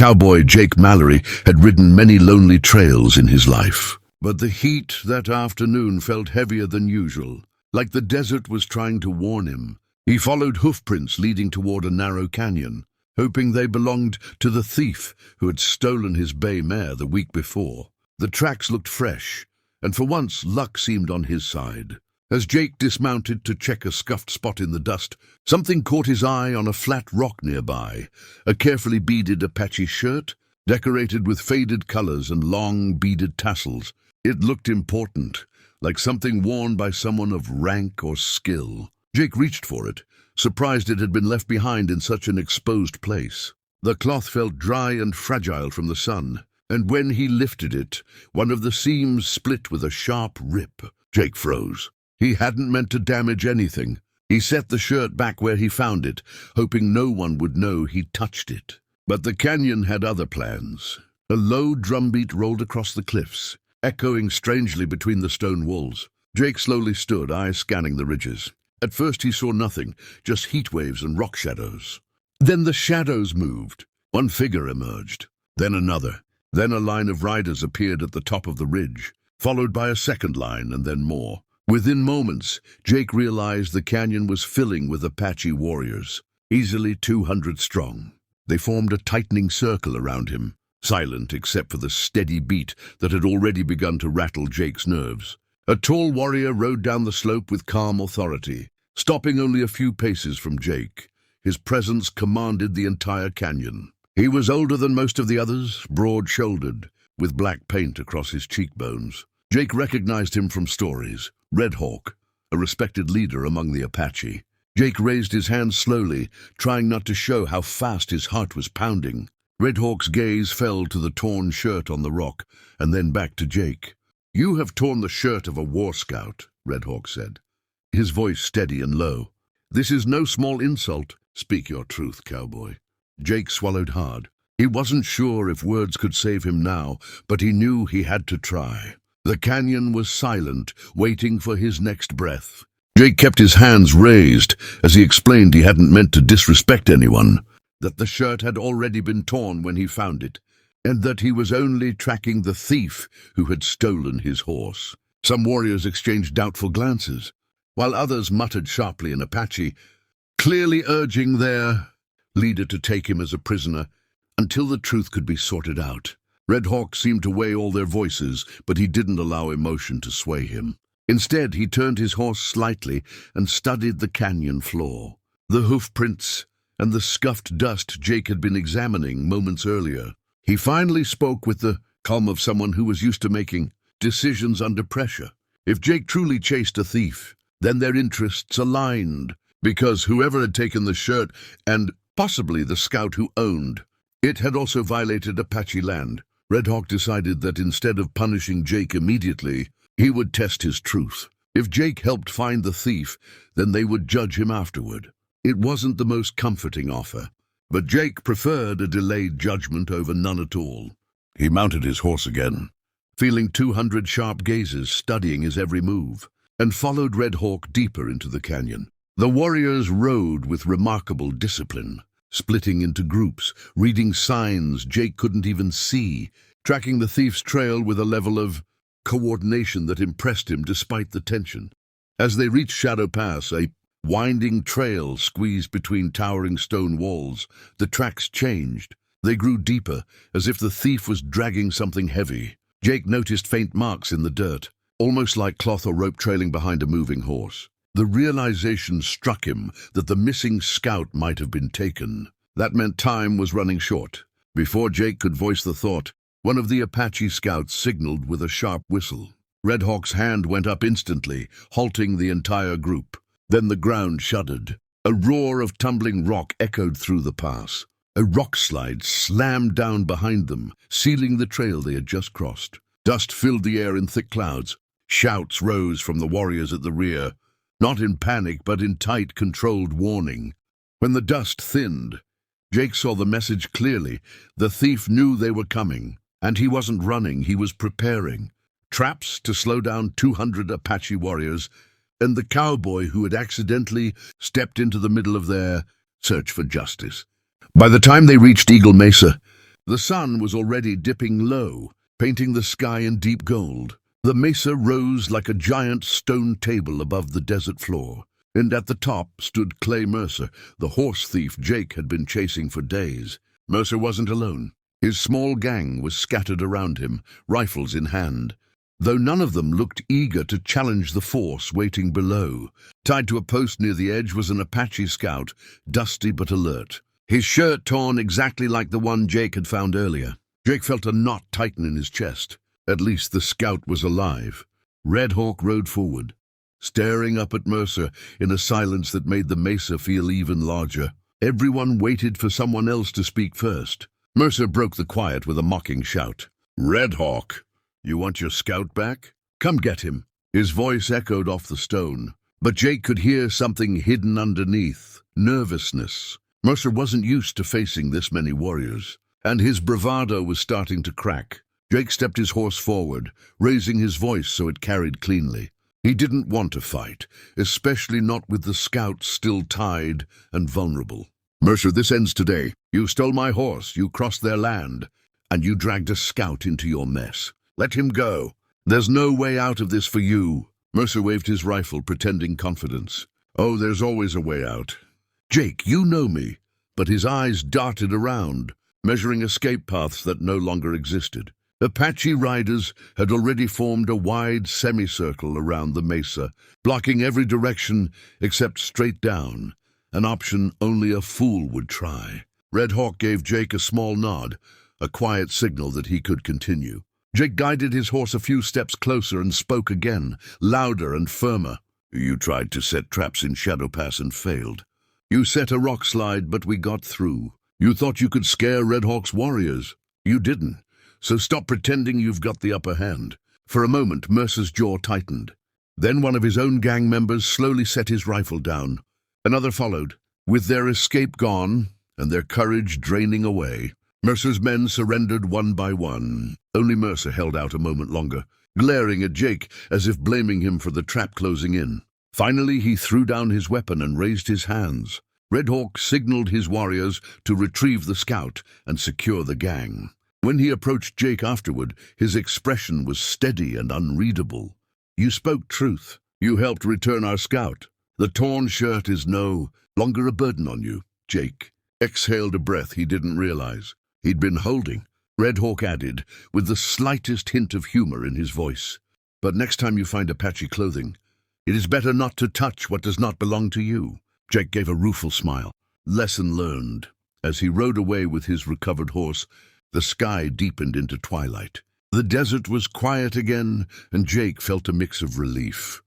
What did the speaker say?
Cowboy Jake Mallory had ridden many lonely trails in his life. But the heat that afternoon felt heavier than usual, like the desert was trying to warn him. He followed hoofprints leading toward a narrow canyon, hoping they belonged to the thief who had stolen his bay mare the week before. The tracks looked fresh, and for once luck seemed on his side. As Jake dismounted to check a scuffed spot in the dust, something caught his eye on a flat rock nearby, a carefully beaded Apache shirt, decorated with faded colors and long beaded tassels. It looked important, like something worn by someone of rank or skill. Jake reached for it, surprised it had been left behind in such an exposed place. The cloth felt dry and fragile from the sun, and when he lifted it, one of the seams split with a sharp rip. Jake froze. He hadn't meant to damage anything. He set the shirt back where he found it, hoping no one would know he'd touched it. But the canyon had other plans. A low drumbeat rolled across the cliffs, echoing strangely between the stone walls. Jake slowly stood, eyes scanning the ridges. At first he saw nothing, just heat waves and rock shadows. Then the shadows moved. One figure emerged, then another. Then a line of riders appeared at the top of the ridge, followed by a second line and then more. Within moments, Jake realized the canyon was filling with Apache warriors, easily 200 strong. They formed a tightening circle around him, silent except for the steady beat that had already begun to rattle Jake's nerves. A tall warrior rode down the slope with calm authority, stopping only a few paces from Jake. His presence commanded the entire canyon. He was older than most of the others, broad-shouldered, with black paint across his cheekbones. Jake recognized him from stories. Red Hawk, a respected leader among the Apache. Jake raised his hand slowly, trying not to show how fast his heart was pounding. Red Hawk's gaze fell to the torn shirt on the rock, and then back to Jake. "You have torn the shirt of a war scout," Red Hawk said, his voice steady and low. "This is no small insult. Speak your truth, Cowboy." Jake swallowed hard. He wasn't sure if words could save him now, but he knew he had to try. The canyon was silent, waiting for his next breath. Jake kept his hands raised as he explained he hadn't meant to disrespect anyone, that the shirt had already been torn when he found it, and that he was only tracking the thief who had stolen his horse. Some warriors exchanged doubtful glances, while others muttered sharply in Apache, clearly urging their leader to take him as a prisoner until the truth could be sorted out. Red Hawk seemed to weigh all their voices, but he didn't allow emotion to sway him. Instead, he turned his horse slightly and studied the canyon floor. The hoofprints and the scuffed dust Jake had been examining moments earlier. He finally spoke with the calm of someone who was used to making decisions under pressure. If Jake truly chased a thief, then their interests aligned, because whoever had taken the shirt, and possibly the scout who owned it, had also violated Apache land. Red Hawk decided that instead of punishing Jake immediately, he would test his truth. If Jake helped find the thief, then they would judge him afterward. It wasn't the most comforting offer, but Jake preferred a delayed judgment over none at all. He mounted his horse again, feeling 200 sharp gazes studying his every move, and followed Red Hawk deeper into the canyon. The warriors rode with remarkable discipline, splitting into groups, reading signs Jake couldn't even see, tracking the thief's trail with a level of coordination that impressed him despite the tension. As they reached Shadow Pass, a winding trail squeezed between towering stone walls, the tracks changed. They grew deeper, as if the thief was dragging something heavy. Jake noticed faint marks in the dirt, almost like cloth or rope trailing behind a moving horse. The realization struck him that the missing scout might have been taken. That meant time was running short. Before Jake could voice the thought, one of the Apache scouts signaled with a sharp whistle. Red Hawk's hand went up instantly, halting the entire group. Then the ground shuddered. A roar of tumbling rock echoed through the pass. A rock slide slammed down behind them, sealing the trail they had just crossed. Dust filled the air in thick clouds. Shouts rose from the warriors at the rear, not in panic but in tight, controlled warning. When the dust thinned, Jake saw the message clearly. The thief knew they were coming, and he wasn't running, he was preparing. Traps to slow down 200 Apache warriors, and the cowboy who had accidentally stepped into the middle of their search for justice. By the time they reached Eagle Mesa, The sun was already dipping low, painting the sky in deep gold. The mesa rose like a giant stone table above the desert floor, and at the top stood Clay Mercer, the horse thief Jake had been chasing for days. Mercer wasn't alone. His small gang was scattered around him, rifles in hand, though none of them looked eager to challenge the force waiting below. Tied to a post near the edge was an Apache scout, dusty but alert, his shirt torn exactly like the one Jake had found earlier. Jake felt a knot tighten in his chest. At least the scout was alive. Red Hawk rode forward, staring up at Mercer in a silence that made the mesa feel even larger. Everyone waited for someone else to speak first. Mercer broke the quiet with a mocking shout. "Red Hawk, you want your scout back? Come get him." His voice echoed off the stone, but Jake could hear something hidden underneath: nervousness. Mercer wasn't used to facing this many warriors, and his bravado was starting to crack. Jake stepped his horse forward, raising his voice so it carried cleanly. He didn't want to fight, especially not with the scout still tied and vulnerable. "Mercer, this ends today. You stole my horse, you crossed their land, and you dragged a scout into your mess. Let him go. There's no way out of this for you." Mercer waved his rifle, pretending confidence. "Oh, there's always a way out. Jake, you know me." But his eyes darted around, measuring escape paths that no longer existed. Apache riders had already formed a wide semicircle around the mesa, blocking every direction except straight down, an option only a fool would try. Red Hawk gave Jake a small nod, a quiet signal that he could continue. Jake guided his horse a few steps closer and spoke again, louder and firmer. "You tried to set traps in Shadow Pass and failed. You set a rock slide, but we got through. You thought you could scare Red Hawk's warriors. You didn't. So stop pretending you've got the upper hand." For a moment, Mercer's jaw tightened. Then one of his own gang members slowly set his rifle down. Another followed. With their escape gone and their courage draining away, Mercer's men surrendered one by one. Only Mercer held out a moment longer, glaring at Jake as if blaming him for the trap closing in. Finally, he threw down his weapon and raised his hands. Red Hawk signaled his warriors to retrieve the scout and secure the gang. When he approached Jake afterward, his expression was steady and unreadable. "You spoke truth. You helped return our scout. The torn shirt is no longer a burden on you." Jake exhaled a breath he didn't realize he'd been holding. Red Hawk added, with the slightest hint of humor in his voice, "But next time you find Apache clothing, it is better not to touch what does not belong to you." Jake gave a rueful smile. Lesson learned. As he rode away with his recovered horse, the sky deepened into twilight. The desert was quiet again, and Jake felt a mix of relief